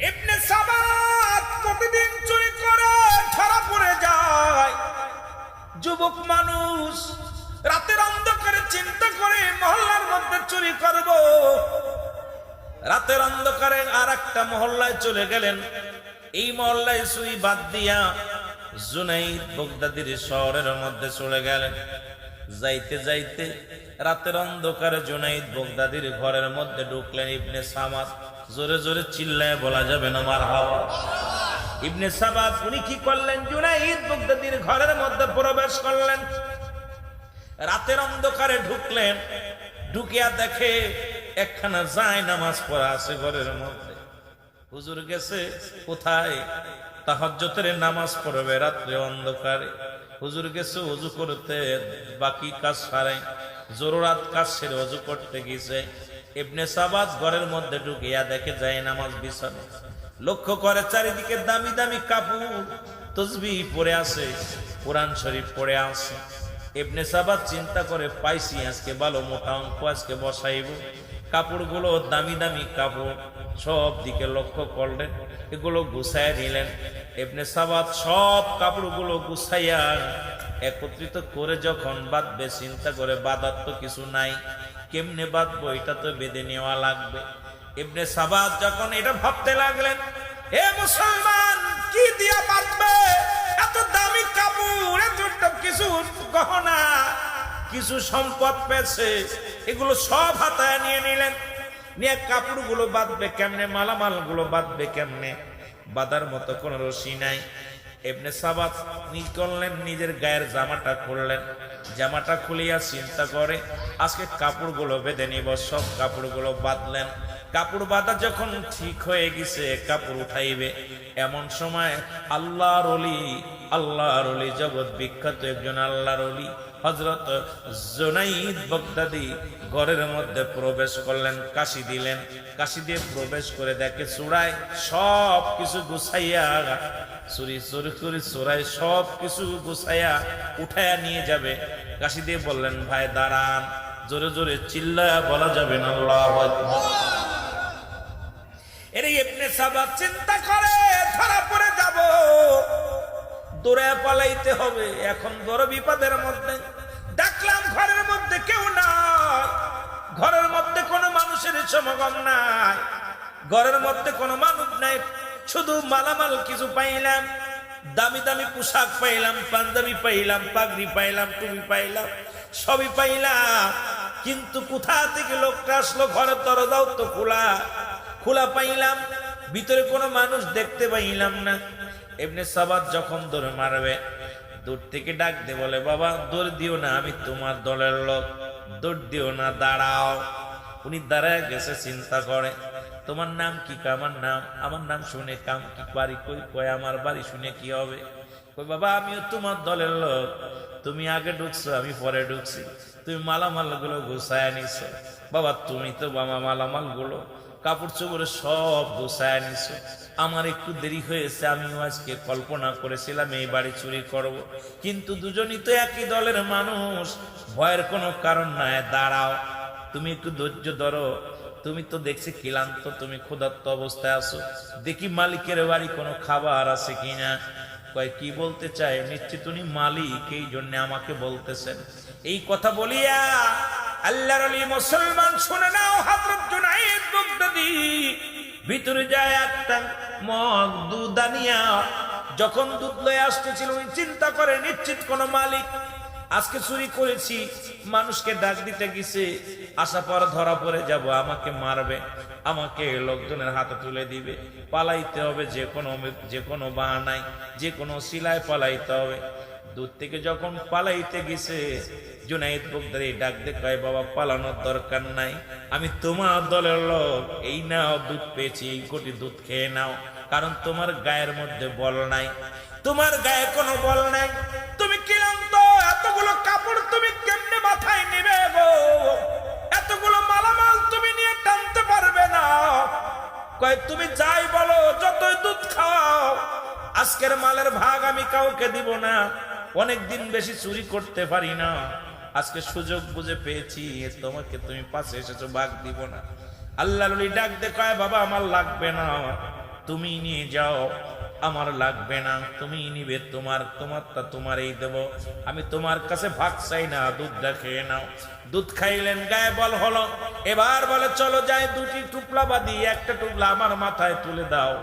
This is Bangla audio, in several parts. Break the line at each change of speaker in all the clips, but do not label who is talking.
ইবনে সাবাত প্রতিদিন চুরি করে ধরা পড়ে যায়। যুবক মানুষ রাতের অন্ধকারে চিন্তা করে মহল্লার মধ্যে চুরি করব। রাতের অন্ধকারে আর একটা মহল্লায় চলে গেলেন। এই মহল্লায় চুরি বাদ দিয়া জুনাইদ বাগদাদির শহরের মধ্যে চলে গেলেন। যাইতে যাইতে রাতের অন্ধকারে জুনাইদ বাগদাদির ঘরের মধ্যে ঢুকলেন। ইবনে সাবাত জোরে জোরে চিল্লায় বলা যাবে না মারহাবা। ইবনে সাবাত উনি কি করলেন? জুনাইদ বাগদাদির ঘরের মধ্যে প্রবেশ করলেন। রাতের অন্ধকারে ঢুকলেন। ঢুকিয়া দেখে একখানা যায় নামাজ পড়া আছে ঘরের মধ্যে। হুজুর গেছে কোথায়? তাহাজ্জুদের নামাজ পড়বে রাত্রে অন্ধকারে। হুজুর গেছে ওযু করতে, বাকি কাজ সারে জরুরাত কাজ সেরে ওযু করতে গেছে। ইবনে সাবাত ঘরের মধ্যে ঢুকিয়া দেখে যায় নামাজ বিছানো। লক্ষ্য করে চারিদিকে দামি দামি কাপড়, তসবিহ পড়ে আছে, কোরআন শরীফ পড়ে আছে। ইবনে সাবাত চিন্তা করে, পাইছি আজকে ভালো মোটা অঙ্ক আজকে বসাইব। কাপড়গুলো দামি দামি কাপড়, সব দিকে লক্ষ্য করলেন, এগুলো গুছাইয়া নিলেন। ইবনে সাবাত সব কাপড়গুলো গুছাইয়া একত্রিত করে যখন বাঁধবে, চিন্তা করে বাঁধার তো কিছু নাই, কেমনে বাঁধবো, এটা তো বেঁধে নেওয়া লাগবে। ইবনে সাবাত যখন এটা ভাবতে লাগলেন, হে মুসলমান, কি দিয়া বাঁধবে? এত দামি কাপড়, এত কিছু গহনা, কিছু সম্পদ পেয়েছে, এগুলো সব হাতায় নিয়ে নিলেন। নিয়ে কাপড়গুলো বাঁধবে কেমনে, মালামাল গুলো বাঁধবে কেমনে? বাঁধার মতো কোন রশি নাই। ইবনে সাবাত কি করলেন? নিজের গায়ের জামাটা খুললেন। জামাটা খুলিয়া চিন্তা করে, আজকে কাপড়গুলো বেঁধে নিব। সব কাপড়গুলো বাঁধলেন। কাপড় বাঁধা যখন ঠিক হয়ে গেছে, কাপড় উঠাইবে, এমন সময় আল্লাহর ওলি, জগৎ বিখ্যাত একজন আল্লাহর ওলি হযরত জুনাইদ বাগদাদি ঘরের মধ্যে প্রবেশ করলেন। কাশি দিলেন। কাশি দিয়ে প্রবেশ করে দেখে চূড়ায় সব কিছু গুছাইয়া, চুরি চোরাই সব কিছু গুছাইয়া উঠাইয়া নিয়ে যাবে। কাশি দিয়ে বললেন, ভাই দাঁড়ান। জোরে জোরে চিল্লায়া বলা যাবে না আল্লাহু আকবার। এর ইবনে সাবাত চিন্তা করে, ধরা পড়ে যাব, দৌড়ে পালাইতে হবে, এখন বড় বিপদের মধ্যে। ডাকলাম, ঘরের মধ্যে কেউ নাই, ঘরের মধ্যে কোনো মানুষের সমাগম নাই, ঘরের মধ্যে কোনো মানুষ নাই, শুধু মালামাল কিছু পাইলাম, দামি দামি পোশাক পাইলাম, পাঞ্জাবি পাইলাম, পাগড়ি পাইলাম, টুপি পাইলাম, সবই পাইলাম, কিন্তু কোথা থেকে লোকটা আসলো? ঘরের দরজাও তো খোলা পাইলাম, ভিতরে কোনো মানুষ দেখতে পাইলাম না। ইবনে সাবাত যখন দৌড় মারবে, দূর থেকে ডাক দে বলে, বাবা দৌড় দিও না, আমি তোমার দলের লোক, দৌড় দিও না, দাঁড়াও। উনি দাঁড়ায় গেছে, চিন্তা করে, তোমার নাম কি? আমার নাম শুনে কাম কি, বাড়ি কই? কয় আমার বাড়ি শুনে কি হবে? কই বাবা আমিও তোমার দলের লোক, তুমি আগে ঢুকছো, আমি পরে ঢুকছি, তুমি মালামাল গুলো গুছায় নিছো। বাবা তুমি তো বাবা মালামাল গুলো, কাপড় চোপড়ে সব গুছায় নিছো, আমার একটু দেরি হয়েছে। আমিও আজকে কল্পনা করেছিলাম এই বাড়ি চুরি করব, কিন্তু দুজনই তো একই দলের মানুষ, ভয়ের কোনো কারণ নাই, দাঁড়াও, তুমি একটু ধৈর্য ধরো, তুমি তো দেখছি ক্লান্ত, তুমি ক্ষুধার্ত অবস্থায় আছো, দেখি মালিকের বাড়ি কোনো খাবার আছে কিনা। কয় কি বলতে চায়? নিশ্চিত উনি মালিক, এই জন্য আমাকে বলতেছেন। এই কথা বলিয়া আল্লাহর ওলি মুসলমান শুনে নাও, হযরত জুনাইদ বাগদাদি ভিতরে যায় একটা মগ দুধ আনিয়া, যখন দুধ লয়ে আসতেছিল, উনি চিন্তা করে, নিশ্চিত কোন মালিক, আজকে চুরি করেছি, মানুষকে ডাক দিতে গেছে, আশা পর ধরা পড়ে যাব, আমাকে মারবে, আমাকে লোকজনের হাতে তুলে দিবে, পালাইতে হবে, যে কোনো বাহানায়, যে কোনো সিলায় পালাইতে হবে। দূর থেকে যখন পালাইতে গেছে, জুনাইদ বাগদাদি ডাক দিয়ে কয়, বাবা পালানোর দরকার নাই, আমি তোমার দলের লোক, এই নাও দুধ পেয়েছি, এই কোটি দুধ খেয়ে নাও, কারণ তোমার গায়ের মধ্যে বল নাই, তোমার গায়ে কোনো বল নাই, তুমি ক্লান্ত, এতগুলো কাপড় তুমি কেমনে মাথায় নিবে গো? এতগুলো মালামাল তুমি নিয়ে টানতে পারবে না। কয় তুমি যাই বলো, যতই দুধ খাও, আজকের মালের ভাগ আমি কাউকে দিব না, অনেকদিন বেশি চুরি করতে পারি না, আজকে সুযোগ বুঝে পেয়েছি, তোমাকে তুমি পাশে এসেছো, ভাগ দিব না। আল্লাহর ওলি ডাক দে কয়, বাবা আমার লাগবে না, তুমি নিয়ে যাও, আমার লাগবে না, তুমি নিবে, তোমারটা তোমারই দেব, আমি তোমার কাছে ভাগ চাই না, দুধটা খেয়ে নাও। দুধ খাইলেন, গায়ে বল হলো। এবার বলে চলো যাই, দুটি টুকলা বাদি, একটা টুকলা আমার মাথায় তুলে দাও,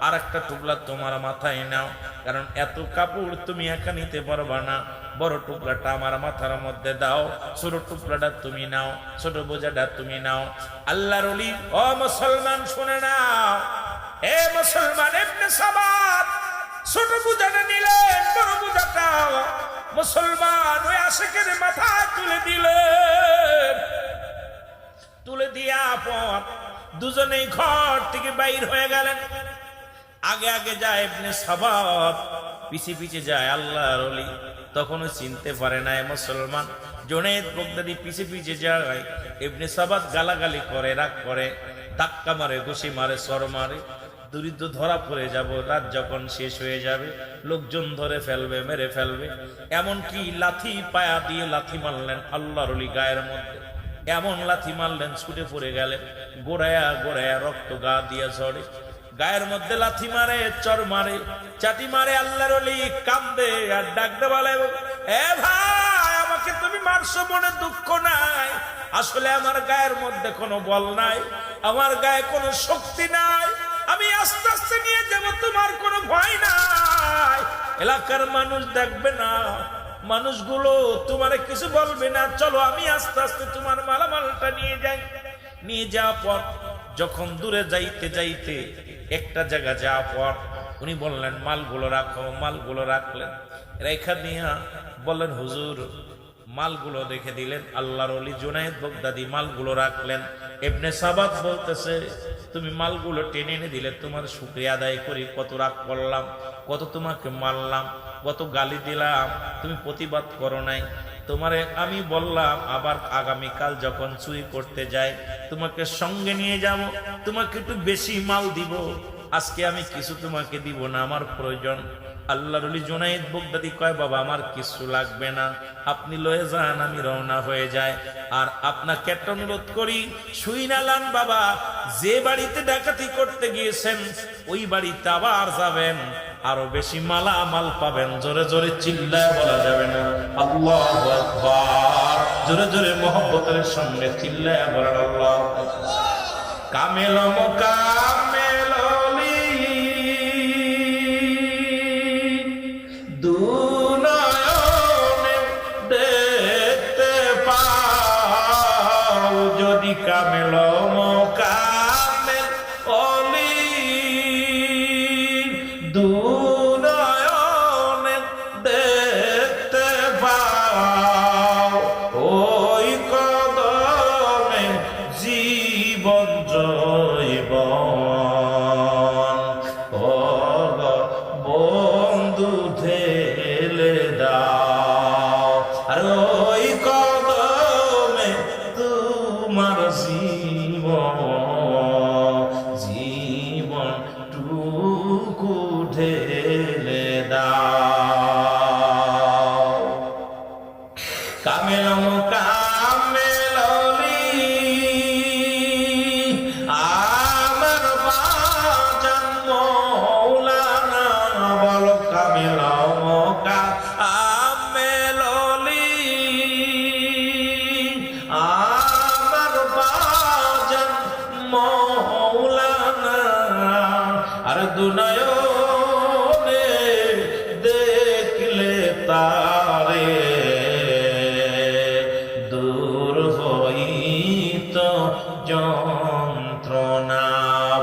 আর একটা টুকলা তোমার মাথায় নাও, কারণ এত কাপড় তুমি একা নিতে পারবা না, বড় টুকরাটা আমার মাথার মধ্যে দাও, ছোট টুকরাটা তুমি নাও, ছোট বোঝাটা তুমি নাও। আল্লাহর ওলি, ও মুসলমান শুনে নাও, এ মুসলমান, ইবনে সাবাত ছোট বোঝাটা নিলেন, বড় বোঝাটা মুসলমান ওই আশিকের মাথায় তুলে দিলেন। তুলে দিয়া পর দুজনেই ঘর থেকে বাইর হয়ে গেলেন। আগে আগে যায় ইবনে সাবাত, পিছে পিছে যায় আল্লাহর ওলি। তখনও চিনতে পারে না মুসলমান। জুনায়েদ বাগদাদি পিছে পিছে যায়, ইবনে সাবাত গালাগালি করে, রাগ করে, ধাক্কা মারে, ঘুষি মারে, সর মারে। দরিদ্র ধরা পড়ে যাব, রাত যখন শেষ হয়ে যাবে লোকজন ধরে ফেলবে, মেরে ফেলবে। এমনকি লাথি, পায়া দিয়ে লাথি মারলেন আল্লাহর ওলি গায়ের মধ্যে, এমন লাথি মারলেন ছুটে পড়ে গেলেন, গোড়ায়া গোড়ায়া রক্ত গা দিয়ে ঝরে। গায়ের মধ্যে লাথি মারে, চর মারে, চাটি মারে, আল্লাহর ওলি কান্দে আর ডাকতে বলে, এ ভাই আমাকে তুমি মারছো, মনে দুঃখ নাই, আসলে আমার গায়ের মধ্যে কোনো বল নাই, আমার গায়ে কোনো শক্তি নাই, আমি আস্তে আস্তে নিয়ে যাব, তোমার কোনো ভয় নাই, এলাকার মানুষ দেখবে না, মানুষগুলো তোমার কিছু বলবে না, চলো আমি আস্তে আস্তে তোমার মালামালটা নিয়ে যাই। নিয়ে যাওয়ার পর যখন দূরে যাইতে যাইতে একটা জায়গা যাওয়ার পর উনি বললেন, মালগুলো রাখো। মালগুলো রাখলেন, রেখা নিয়া বললেন, হুজুর মালগুলো রেখে দিলেন। আল্লাহর ওলি জুনায়েদ বাগদাদি মালগুলো রাখলেন। ইবনে সাবাত বলতেছে, তুমি মালগুলো টেনে এনে দিলে, তোমার শুকরিয়া আদায় করি, কত রাগ করলাম, কত তোমাকে মারলাম, কত গালি দিলাম, তুমি প্রতিবাদ করো নাই। তোমারে আমি বললাম আবার আগামীকাল যখন চুরি করতে যাই তোমাকে সঙ্গে নিয়ে যাব, তোমাকে একটু বেশি মাল দিব, আজকে আমি কিছু তোমাকে দিব না, আমার প্রয়োজন। আল্লাহর ওলি জুনায়েদ বাগদাদি কয়, বাবা আমার কিছু লাগবে না, আপনি লয়ে যান, আমি রওনা হয়ে যাই। আর আপনাকে একটা অনুরোধ করি, শুইনালান বাবা, যে বাড়িতে ডাকাতি করতে গিয়েছেন ওই বাড়িতে আবার যাবেন, আরো বেশি মালামাল পাবেন। জোরে জোরে চিল্লায় বলা যাবে না আল্লাহু আকবার, জোরে জোরে মহব্বতের সঙ্গে চিল্লায় বলেন আল্লাহু আকবার। কামেল মুকাম্মেল ওলি দুনয়নে দেখতে পাও, যদি কামেল মুকাম্মেল ওলি দুনয়নে দেখতে পাও, ওই কদমে জীবন জৈবন, ও বন্ধু ঢেলে দাও, আর ওই কদমে তোমার জীবন, জীবন টুকু ঢেলে দাও। কামেল মুকাম্মেল ওলি আমার বাজান মৌলানা, বলো কামেল মুকাম্মেল ওলি আমার বাজান মৌলানা, আর দুনয়নে দেখলে তারে দূর হইত যন্ত্রণা,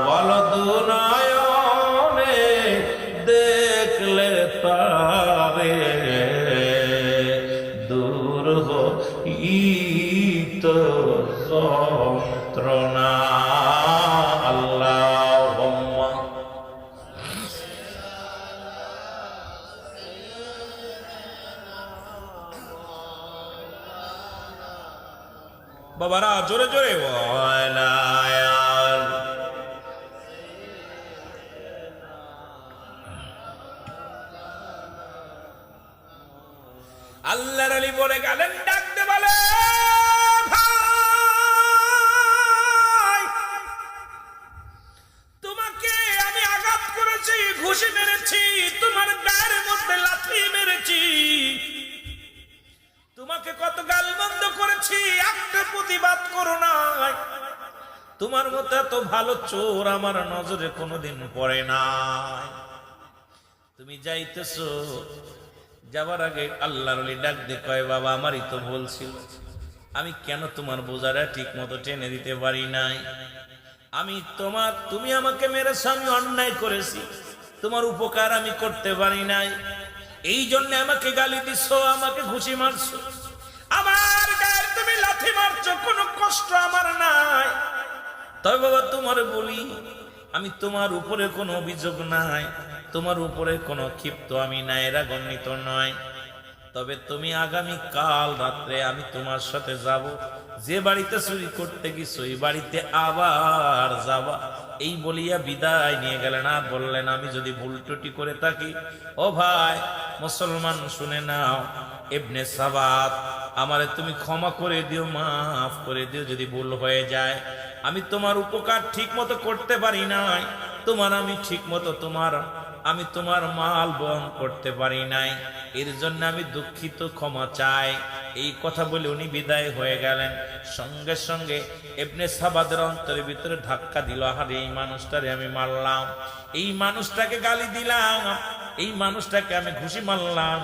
বল দুনয়নে দেখলে তারে দূর হইত যন্ত্রণা। আল্লাহুম্মা বাবারা জোরে জোরে আল্লাহর ওলি বলে গেলেন, ডাকতে বলে, ভাই তোমাকে আমি আঘাত ঘুষি মেরেছি, তোমার গায়ের মধ্যে লাথি মেরেছি, তোমাকে কত গালমন্দ করেছি, একটা প্রতিবাদ করো নাই। তোমার মতো এত ভালো চোর আমার নজরে কোনোদিন পড়ে নাই। তুমি যাইতেছো, যাবার আগে আল্লাহর ওলি ডাক দিয়ে কয়, বাবা আমারই তো ভুল ছিল, আমি কেন তোমার বোঝাটা ঠিক মতো টেনে দিতে পারি নাই। তুমি আমাকে মেরেছো, আমি অন্যায় করেছি, তোমার উপকার আমি করতে পারি নাই, এই জন্য আমাকে গালি দিছো, আমাকে ঘুষি মারছো, আমার গায়ে তুমি লাথি মারছো, কোনো কষ্ট আমার নাই। তবে বাবা তোমার বলি, আমি তোমার উপরে কোনো অভিযোগ নাই, তোমার উপরে কোনো ক্ষিপ্ত আমি নাই, রাগান্বিত নয়। তবে তুমি আগামী কাল রাত্রে আমি তোমার সাথে যাব, যে বাড়িতে চুরি করতে গেছো ওই বাড়িতে আবার যাবা। এই বলিয়া বিদায় নিয়ে গেলেন। আর বললেন, আমি যদি ভুল ত্রুটি করে থাকি, ও ভাই মুসলমান শুনে নাও, ইবনে সাবাত আমারে তুমি ক্ষমা করে দিও, মাফ করে দিও যদি ভুল হয়ে যায়। আমি তোমার উপকার ঠিক মতো করতে পারি নাই, আমি ঠিক মতো আমি তোমার মাল বহন করতে পারি নাই, এর জন্য আমি দুঃখিত, ক্ষমা চাই। এই কথা বলে উনি বিদায় হয়ে গেলেন। সঙ্গে সঙ্গে ইবনে সাবাদের অন্তরের ভিতরে ধাক্কা দিল, আরে এই মানুষটারে আমি মারলাম, এই মানুষটাকে গালি দিলাম, এই মানুষটাকে আমি ঘুষি মারলাম,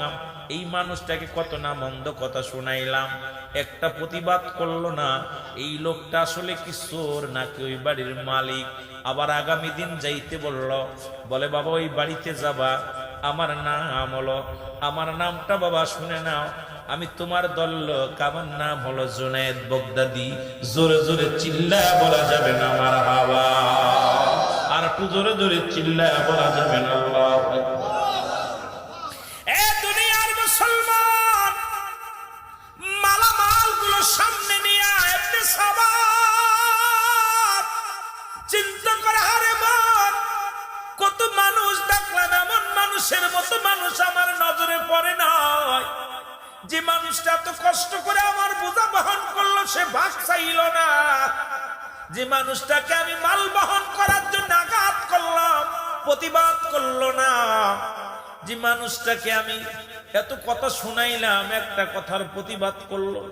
এই মানুষটাকে কত না মন্দ কথা শুনাইলাম, একটা প্রতিবাদ করলো না। এই লোকটা আসলে কি চোর নাকি ওই বাড়ির মালিক? আবার আগামী দিন যাইতে বলে বাবা ওই বাড়িতে যাবা, আমার নাম হলো, আমার নামটা বাবা শুনে নাও, আমি তোমার দল লোক, আমার নাম হলো জুনায়েদ বাগদাদি। জোরে জোরে চিল্লায়া বলা যাবে না মারহাবা, আর একটু জোরে জোরে চিল্লায়া বলা যাবে না আল্লাহু আকবার। দুনিয়ার মুসলমান মালামাল গুলো সামনে নিয়ে ইবনে সাবাত চিন্তা করে, হারে মন, কত মানুষ দেখলাম, এমন মানুষের মতো মানুষ আমার নজরে পড়ে নাই। যে মানুষটা এত কষ্ট করে আমার বোঝা বহন করলো, সে ভাগ চাইল না। যে মানুষটাকে আমি মাল বহন করার জন্য আঘাত করলাম, প্রতিবাদ করলো না। যে মানুষটাকে আমি এত কথা শুনাইলাম, একটা কথার প্রতিবাদ করলো।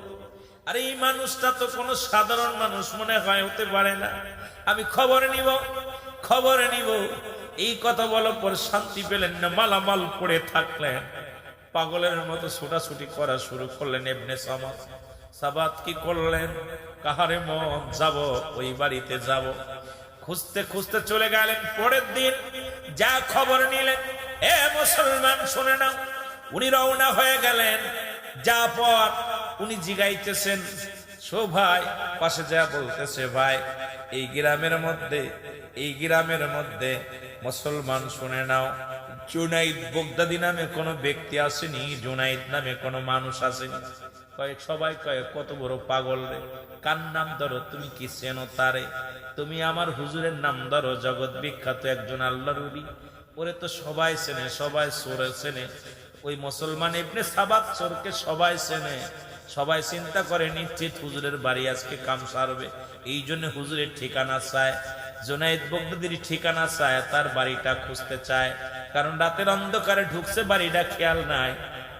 আর এই মানুষটা তো কোনো সাধারণ মানুষ মনে হয় হতে পারে না। আমি খবর নিব। এই কথা বলার পর শান্তি পেলেন না, মালামাল পড়ে থাকলেন, পাগলের মতো ছোটাছুটি করা শুরু করলেন। ইবনে সাবাত কি করলেন, কাহারে মন যাব, ওই বাড়িতে যাব, খুঁজতে খুঁজতে চলে গেলেন। পরের দিন যা খবর নিলেন, এ মুসলমান শুনে না, উনি রওনা হয়ে গেলেন। যা পর উনি জিগাইতেছেন, ভাই পাশে যা বলতেছে, ভাই এই গ্রামের মধ্যে মুসলমান শুনে নাও, জুনাইদ বাগদাদি নামে কোনো ব্যক্তি আসেনি, জুনাইদ নামে কোনো মানুষ আসেনি। সবাই কয় কত বড় পাগল রে, কার নাম ধরো, তুমি কি চেনো তারে? তুমি আমার হুজুরের নাম ধরো, জগৎ বিখ্যাত একজন আল্লাহর ওলি, ওরে তো সবাই চেনে, সবাই চোরে চেনে। ওই মুসলমান ইবনে সাবাত চোরকে সবাই চেনে, সবাই চিন্তা করে নিশ্চিত হুজুরের বাড়ি আজকে কাম সারবে, এই জন্য হুজুরের ঠিকানা চায়, জুনাইদ বাগদাদির ঠিকানা চায়, তার বাড়িটা খুঁজতে চায়। কারণ রাতের অন্ধকারে ঢুকছে, বাড়িটা খেয়াল নাই।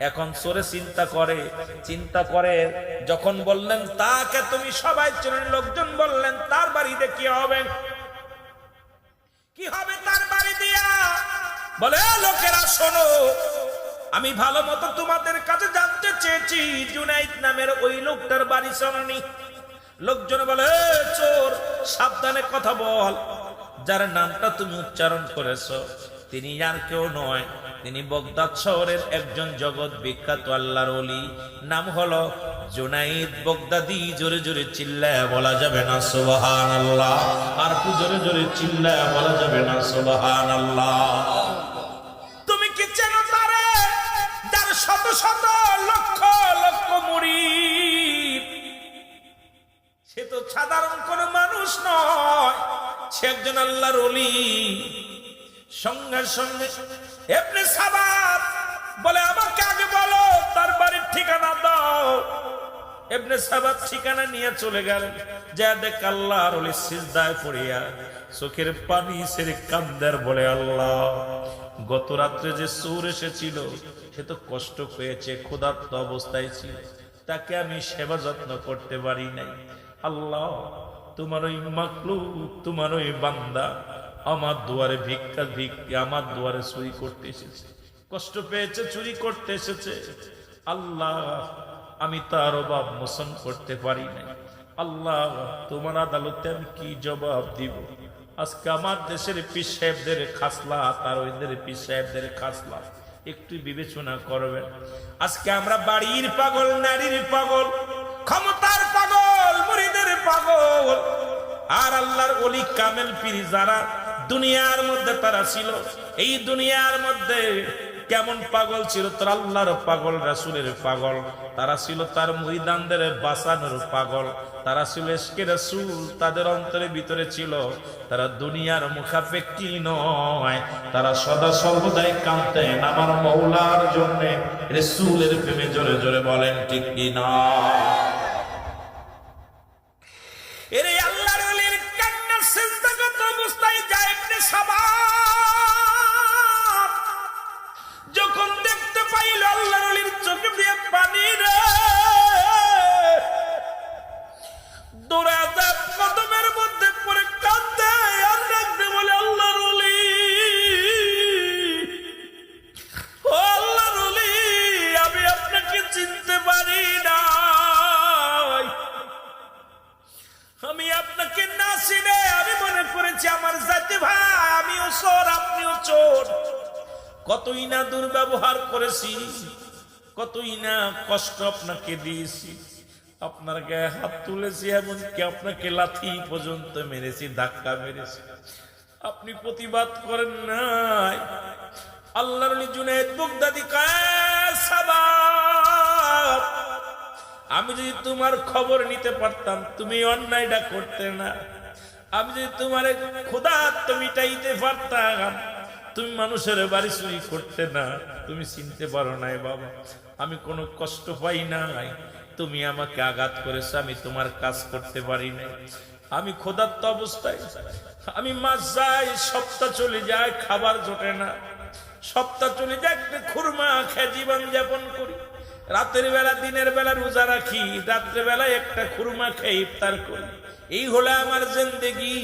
এখন চোরে চিন্তা করে যখন বললেন তাকে তুমি সবাই চেনেন, লোকজন বললেন তার বাড়িতে কি হবে তার বাড়ি দিয়া? বলে লোকেরা শোনো, আমি ভালো মতো তোমাদের কাছে জানতে চেয়েছি, জুনাইদ নামের ওই লোকটার বাড়ি শোনি। লোকজন বলে চোর, সাবধানে কথা বল, যার নামটা তুমি উচ্চারণ করেছো তিনি আর কেউ নয়, তিনি বাগদাদ শহরের একজন জগৎ বিখ্যাত আল্লাহর ওলি, নাম হলো জুনাইদ বাগদাদি। জোরে জোরে চিল্লায়া বলা যাবে না সুবহানাল্লাহ, আর একটু জোরে জোরে চিল্লায়া বলা যাবে না সুবহানাল্লাহ। তুমি কি চেনো তারে, যার শত শত লক্ষ লক্ষ মুরিদ? সে তো সাধারণ কোন মানুষ নয়, সে একজন আল্লাহর ওলি। সঙ্গে সঙ্গে ইবনে সাবাত বলে আমাকে আগে বলো তার বাড়ির ঠিকানা দাও। ইবনে সাবাত ঠিকানা নিয়ে চলে গেলেন। যা দেখ আল্লাহর ওলি সিজদায় পড়িয়া চোখের পানি ছেড়ে কান্দার বলে, আল্লাহ গত রাত্রে যে চোর এসেছিল সে তো কষ্ট পেয়েছে, ক্ষুধার্ত অবস্থায় ছিল, তাকে আমি সেবা যত্ন করতে পারি নাই। আল্লাহ তোমার ওই মাকলুক, তোমার ওই বান্দা আমার দুয়ারে আমার দুয়ারে চুরি করতে এসেছে, কষ্ট পেয়েছে, চুরি করতে এসেছে। আল্লাহ আমি তার অভাব মোচন করতে পারি নাই। আল্লাহ তোমার আদালতে আমি কি জবাব দিব? আজকে আমার দেশের পীর সাহেবদের খাসলা, তার ওইদের পীর সাহেবদের খাসলা একটু বিবেচনা করবেন। আজকে আমরা বাড়ির পাগল, নারীর পাগল, ক্ষমতার পাগল, মুরিদের পাগল, আর আল্লাহর ওলি কামেল পীর যারা দুনিয়ার মধ্যে তারা ছিল, এই দুনিয়ার মধ্যে কেমন পাগল ছিল? তারা আল্লাহর পাগল, রাসূলের পাগল, তারা ছিল তার মুরিদানদের বাঁচানোর পাগল, তারা ছিল ইশকে রাসূল, তাদের অন্তরের ভিতরে ছিল। তারা দুনিয়ার মুখাপেক্ষী নয়, তারা সদা সর্বদাই কাঁদতেন আমার মওলার জন্য, রাসূলের প্রেমে। জোরে জোরে বলেন ঠিক কি না? এরে আল্লাহর ওলির কান্না সিজদাগত অবস্থায় যায় ইবনে সাবা যখন দেখতে পাইল আল্লাহর ওলির চোখে দিয়ে পানি রে, দৌড়া যায় কদমের মধ্যে পড়ে কাঁদে আর ডাকতে বলে, আল্লাহর ওলি, ও আল্লাহর ওলি, আমি আপনাকে চিনতে পারি নাই, আমি আপনাকে না চিনে আমি মনে করেছি আমার জাতি ভাই, আমিও চোর আপনিও চোর। কতই না দুর্ব্যবহার করেছি, কতই না কষ্ট আপনাকে দিয়েছি, আপনার গায়ে হাত তুলেছি, এমনকি আপনাকে লাথি পর্যন্ত মেরেছি, ধাক্কা মেরেছি, আপনি প্রতিবাদ করেন নাই। আল্লাহর ওলি জুনায়েদ বাগদাদী কয়, সাবা, আমি যদি তোমার খবর নিতে পারতাম তুমি অন্যায়টা করতে না, আমি যদি তোমার ক্ষুধা মিটাইতে পারতাম তুমি মানুষের বাড়ি চুরি করতে না। তুমি চিনতে পারো নাই বাবা, আমি কোনো কষ্ট পাই নাই, তুমি আমাকে আঘাত করেছো, আমি তোমার কাজ করতে পারি নাই। আমি ক্ষুধার্ত অবস্থায়, আমি মাস যাই, সপ্তাহ চলে যায়, খাবার জোটে না, সপ্তাহ চলে যায়, খুরমা খেয়ে জীবন যাপন করি, রাতের বেলা দিনের বেলা রোজা রাখি, রাত্রে বেলা একটা খুরমা খেয়ে ইফতার করি, এই হলো আমার জিন্দেগি।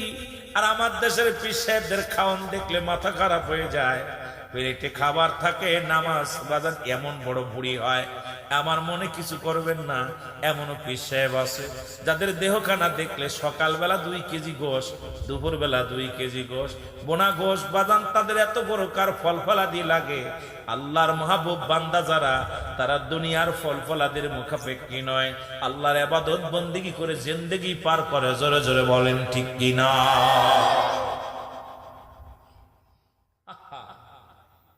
আর আমার দেশের পীর সাহেবদের খাওয়ান দেখলে মাথা খারাপ হয়ে যায়, পেটে খাবার থাকে, নামাজ বাজার, এমন বড় বুড়ি হয়, আমার মনে কিছু করবেন না। এমনও পীর সাহেব আছে যাদের দেহখানা দেখলে সকালবেলা 2 কেজি গোশ, দুপুরবেলা 2 কেজি গোশ, বোনা গোশ বাদান, তাদের এত বড় কার ফল ফলাদি লাগে। আল্লাহর মাহবুব বান্দা যারা, তারা দুনিয়ার ফল ফলাদের মুখাপেক্ষী নয়, আল্লাহর ইবাদত বন্দেগী করে জিন্দেগি পার করে। জোরে জোরে বলেন ঠিক কিনা?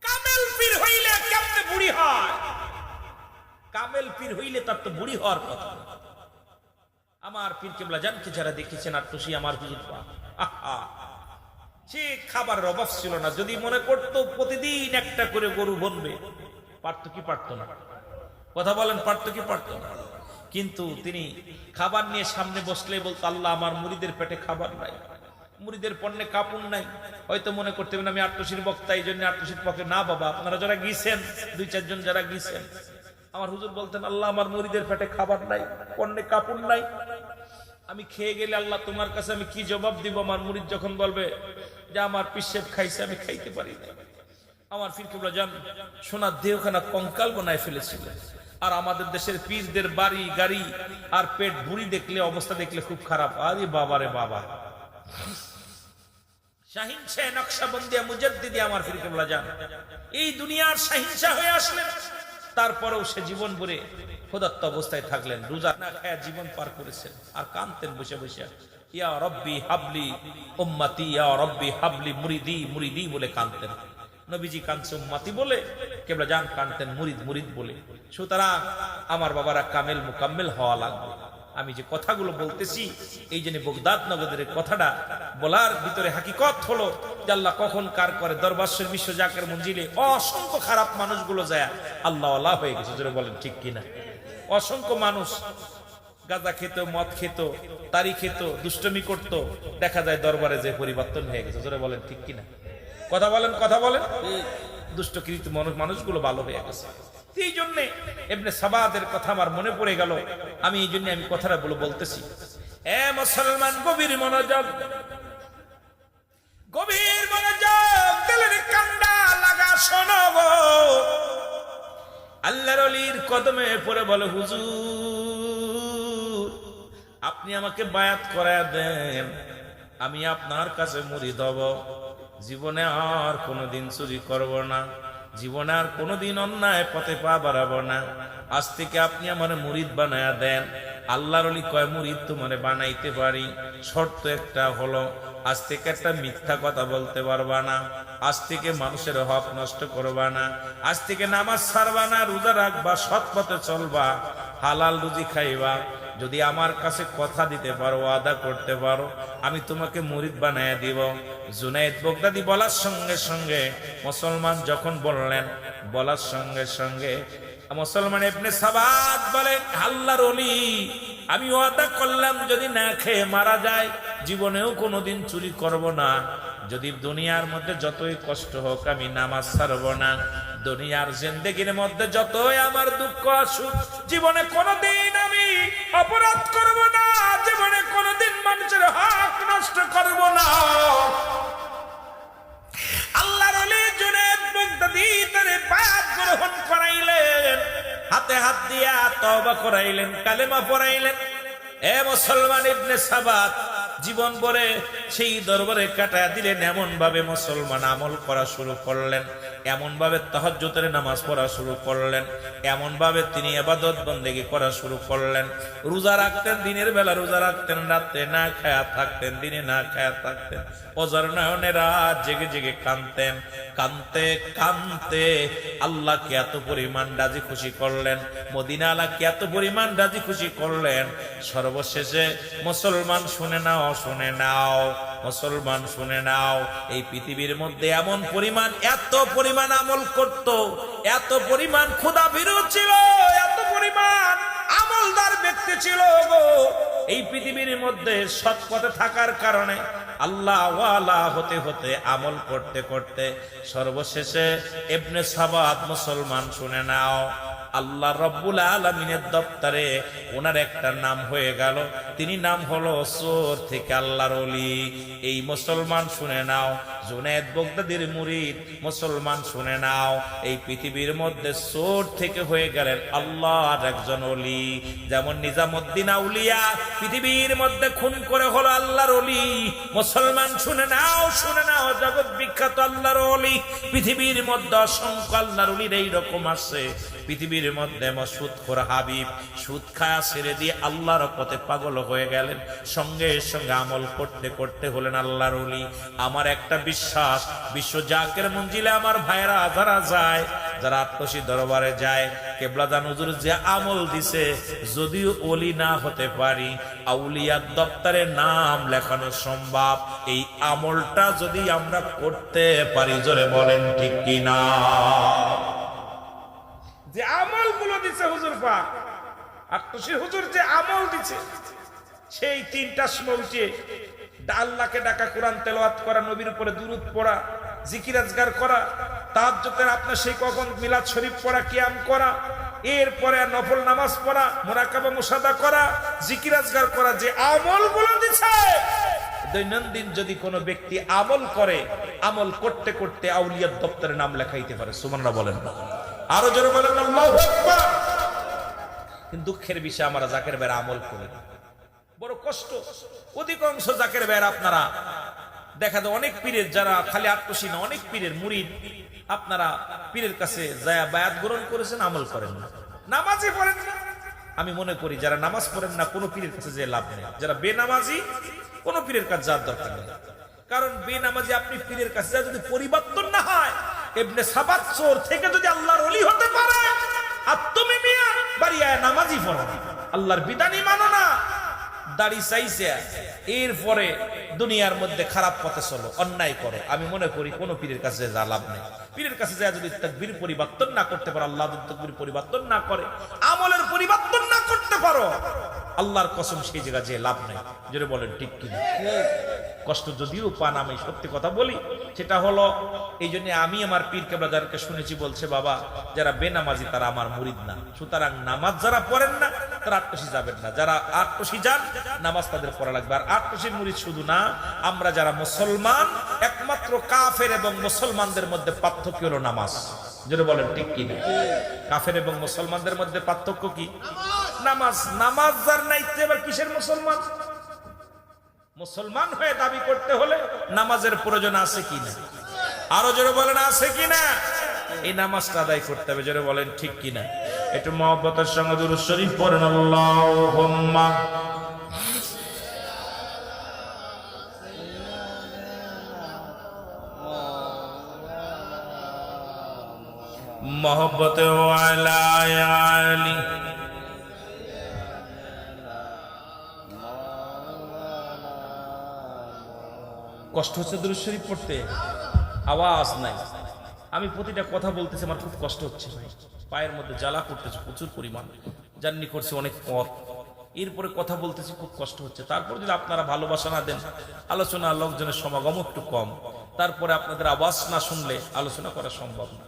কামেল পীর হইলে কেমনে বুড়ি হয়? কামেল পীর হইলে তার তো বুড়ি হওয়ার কথা। আমার পীর কেবলা জানকে যারা দেখেছেন আত্মসী আমার হুজুর পাক, সে খাবারের অভাব ছিল না। যদি মনে করতো প্রতিদিন একটা করে গরু বনবে, পারতো কি পারতো না? কথা বলেন, পারতো কি পারতো না? কিন্তু তিনি খাবার নিয়ে সামনে বসলে বলতো, আল্লাহ আমার মুরিদের পেটে খাবার নাই, মুরিদের পণ্যে কাপড় নাই। হয়তো মনে করতে হবে আমি আত্মসীর বক্তা, এই জন্য আত্মসীর পক্ষে না। বাবা, আপনারা যারা গিয়েছেন, 2-4 জন যারা গিয়েছেন, আমার হুজুর বলতেন, আল্লাহ আমার মুরিদের পেটে খাবার নাই, পণ্যে কাপড় নাই, আমি খেয়ে গেলে আল্লাহ তোমার কাছে আমি কি জবাব দিব? আমার মুরিদ যখন বলবে যে আমার পীর সাহেব খাইছে, আমি খাইতে পারি না। আমার পীর কেবলা জান সোনার দেহখানা কঙ্কাল বানায় ফেলেছিল। আর আমাদের দেশের পীরদের বাড়ি গাড়ি আর পেট ভুঁড়ি দেখলে, অবস্থা দেখলে খুব খারাপ। আরে বাবা রে বাবা, শাহিনশাহ নকশবন্দিয়া মুজাদ্দিদি আমার পীর কেবলা জান এই দুনিয়ার শাহিনশাহ হয়ে আসলেন, তারপরেও সে জীবন ভরে ক্ষুধার্ত অবস্থায় থাকলেন, রোজা না খায়া জীবন পার করেছেন। আর কাঁদতেন বসে বসে, ইয়া রব্বি হাবলি উম্মতি, ইয়া রব্বি হাবলি মুরিদি, মুরিদি বলে কাঁদতেন। নবীজি কাঁদছে উম্মতি বলে, কেবলা জান কাঁদতেন মুরিদ, মুরিদ বলে। সুতরাং আমার বাবারা কামেল মুকাম্মেল হওয়া লাগবে। আমি যে কথাগুলো বলতেছি, এই জন্য বাগদাদ নগরের কথাটা বলার ভিতরে হাকিকত হলো যে আল্লাহ কখন কার করে। দরবার শরীফ বিশ্ব জাকের মঞ্জিলে অসংখ্য খারাপ মানুষগুলো যায় আল্লাহ আল্লাহ হয়ে গেছে। জোরে বলেন ঠিক কিনা? অসংখ্য মানুষ গাঁজা খেত, মদ খেত, তারি খেত, দুষ্টমি করত, দেখা যায় দরবারে যে পরিবর্তন হয়ে গেছে। জোরে বলেন ঠিক কিনা? কথা বলেন, কথা বলেন। দুষ্টকৃত মানুষগুলো ভালো হয়ে গেছে। এই জন্যে ইবনে সাবাদের কথা আমার মনে পড়ে গেল। আমি এই জন্য আমি কথাটা বলতেছি। এ মুসলমান, গভীর মনোযোগ, গভীর মনোযোগ, দিলের কান্ডা লাগা শোনো গো। আল্লাহর ওলির কদমে পড়ে বলে, হুজুর আপনি আমাকে বায়াত করায়া দেন, আমি আপনার কাছে মুরিদ হব, জীবনে আর কোনোদিন চুরি করব না, জীবনে আর কোনোদিন অন্যায় পথে পা বাড়াবো না, আজ থেকে আপনি আমার মুরিদ বানায়া দেন। আল্লাহর ওলি কয়, মুরিদ তোমারে বানাইতে পারি, শর্ত একটা হলো আজ থেকে একটা মিথ্যা কথা বলতে পারবা না, আজ থেকে মানুষের হক নষ্ট করবা না, আজ থেকে নামাজ ছাড়বা না, রোজা রাখবা, সৎ পথে চলবা, হালাল রুজি খাইবা। যদি আমার কাছে কথা দিতে পারো, ওয়াদা করতে পারো, আমি তোমাকে মুরিদ বানায়া দিব। জুনায়েদ বাগদাদি বলার সঙ্গে সঙ্গে মুসলমান যখন বললেন, বলার সঙ্গে সঙ্গে মুসলমান ইবনে সাবাত বলে, আল্লাহর ওলি আমি ওয়াদা করলাম যদি না খেয়ে মারা যায় জীবনেও কোনোদিন চুরি করব না, যদি দুনিয়ার মধ্যে যতই কষ্ট হোক আমি নামাজ ছাড়ব না, দুনিয়ার জিন্দেগির মধ্যে যতই আমার দুঃখ আসুক জীবনে কোনোদিন আমি অপরাধ করব না, জীবনে কোনোদিন মানুষের হক নষ্ট করব না। আল্লাহর ওলি জুনায়েদ বাগদাদি তারে বায়াত গ্রহণ করাইলেন, হাতে হাত দিয়া তওবা করাইলেন, কালেমা পড়াইলেন। এ মুসলমান, ইবনে সাবাত জীবন ভরে সেই দরবারে কাটায়া দিলেন। এমন ভাবে মুসলমান আমল করা শুরু করলেন, এমন ভাবে তাহাজ্জুদের নামাজ পড়া শুরু করলেন, এমন ভাবে তিনি ইবাদত বন্দেগী করা শুরু করলেন। রোজা রাখতেন, দিনের বেলা রোজা রাখতেন, রাতে না খায়া থাকতেন, দিনে না খায়া থাকতেন, অজর নয়নে রাত জেগে জেগে কাঁদতেন। কাঁদতে কাঁদতে আল্লাহকে এত পরিমাণ রাজি খুশি করলেন, মদিনা আল্লাহকে এত পরিমাণ রাজি খুশি করলেন, সর্বশেষে মুসলমান শুনে নাও, শুনে নাও মুসলমান শুনে নাও, এই পৃথিবীর মধ্যে এমন পরিমাণ, এত পরিমাণ আমল করত, এত পরিমাণ খোদাভীরু ছিল, এত পরিমাণ আমলদার ব্যক্তি ছিল গো। এই পৃথিবীর মধ্যে সৎ পথে থাকার কারণে আল্লাহ ওয়ালা হতে হতে আমল করতে করতে সর্বশেষে ইবনে সাবাত মুসলমান শুনে নাও, আল্লাহ রব্বুল আলামিনের দপ্তরে ওনার একটা নাম হয়ে গেল, তিনি নাম হলো চোর থেকে আল্লাহর ওলি। এই মুসলমান শুনে নাও, জুনায়েদ বাগদাদির মুরিদ মুসলমান শুনে নাও, এই পৃথিবীর মধ্যে চোর থেকে হয়ে গেলেন আল্লাহর একজন ওলি। যেমন নিজামুদ্দিন আউলিয়া পৃথিবীর মধ্যে খুন করে হলো আল্লাহর ওলি, মুসলমান শুনে নাও, শুনে নাও, জগৎ বিখ্যাত আল্লাহর ওলি। পৃথিবীর মধ্যে অসংখ্য আল্লাহর ওলির এইরকম আছে। পৃথিবীর মধ্যে সুদখোর হাবিব সুদ খায়া ছেড়ে দিয়ে আল্লাহর পথে পাগল হয়ে গেলেন, সঙ্গে সঙ্গে আমল করতে করতে হলেন আল্লাহর ওলি। আমার একটা বিশ্বাস, বিশ্ব জাকের মঞ্জিলে আমার ভাইরা যারা যায়, যারা আত্মসী দরবারে যায়, কেবলাদান হুজুর যে আমল দিছে, যদিও ওলি না হতে পারি, আউলিয়ার দপ্তরে নাম লেখানো সম্ভব। এই আমলটা যদি আমরা করতে পারি, জোরে বলেন ঠিক কিনা? যে আমল গুলো দিছে হুজুর পাক, আত্মসী হুজুর যে আমল দিছে, সেই 3টার সময় উঠে আল্লাহকে ডাকা, কোরআন তেলাওয়াত করা, নবীর উপরে দুরূদ পড়া, জিকির আজগার করা, তাহাজ্জুদের আপনার সেই কখন মিলাদ শরীফ পড়া, কিয়াম করা, এরপরে নফল নামাজ পড়া, মুরাকাবা মুশাহাদা করা, জিকির আজগার করা, যে আমলগুলো দিছে, দৈনন্দিন যদি কোনো ব্যক্তি আমল করে, আমল করতে করতে আউলিয়ার দপ্তরে নাম লেখাইতে পারে। সুবহানাল্লাহ বলেন না? আরো জোরে বলেন আল্লাহু আকবার। কিন্তু দুঃখের বিষয়, আমরা জাকের বের আমল করি, বড় কষ্ট। অধিকাংশ জাকের বের আপনারা দেখা যায় অনেক পীরের, যারা খালি আত্মসী না, অনেক পীরের মুরিদ, আপনারা পীরের কাছে যায় বায়াত গ্রহণ করেছেন, আমল করেন না, নামাজই পড়েন না। আমি মনে করি যারা নামাজ পড়েন না, কোনো পীরের কাছে যে লাভ নেই। যারা বেনামাজি, কোনো পীরের কাছে যাওয়ার দরকার নেই। কারণ বেনামাজি আপনি পীরের কাছে যদি পরিবর্তন না হয়, ইবনে সাবাত চোর থেকে যদি আল্লাহর ওলি হতে পারে, আর তুমি মিয়া বাড়িয়া নামাজি পড়ো না, আল্লাহর বিধানই মানো না, দাড়ি চাইছে, এরপরে দুনিয়ার মধ্যে খারাপ পথে চলো, অন্যায় করো, আমি মনে করি কোনো পীরের কাছে যা লাভ নেই। পীরের কাছে যা যদি তাকবীর পরিবর্তন না করতে পারো, আল্লাহ যদি তাকবীর পরিবর্তন না করে, আমলের পরিবর্তন না করতে পারো, আল্লাহর কসম সেই জায়গা যে লাভ নাই। যেটা বলেন ঠিক কিনা? কষ্ট যদিও পান, আমি সত্যি কথা বলি, সেটা হলো এই জন্য আমি আমার পীর কেবলাদারকে শুনেছি বলছে, বাবা যারা বেনামাজি তারা আমার মুরিদ না, সুতরাং নামাজ যারা পড়েন না তারা আটটসি যাবেন না, যারা আটটসি যান নামাজ তাদের পড়া লাগবে। আর আটটসির মুরিদ শুধু না, আমরা যারা মুসলমান, একমাত্র কাফের এবং মুসলমানদের মধ্যে পার্থক্য হলো নামাজ। যেটা বলেন ঠিক কিনা? কাফের এবং মুসলমানদের মধ্যে পার্থক্য কি? নামাজ। নামাজ যার নাই এবার কিসের মুসলমান? মুসলমান হয়ে দাবি করতে হলে নামাজের প্রয়োজন আছে কিনা? আরো জোরে বলেন আছে কিনা? এই নামাজটা আদায় করতে হবে। জোরে বলেন ঠিক কিনা? একটু মহব্বতের সঙ্গে দুরূদ শরীফ পড়েন। আল্লাহুম্মা মহব্বতে ওয়ালা আলি। কষ্ট হচ্ছে দুরূদ শরীফ পড়তে, আওয়াজ নাই। আমি প্রতিটা কথা বলতেছি, আমার খুব কষ্ট হচ্ছে ভাই, পায়ের মধ্যে জ্বালা করতেছে প্রচুর পরিমাণ, জার্নি করছে অনেক পথ, এরপরে কথা বলতেছি খুব কষ্ট হচ্ছে। তারপর যদি আপনারা ভালোবাসা না দেন, আলোচনা লোকজনের সমাগম একটু কম, তারপরে আপনাদের আওয়াজ না শুনলে আলোচনা করা সম্ভব না।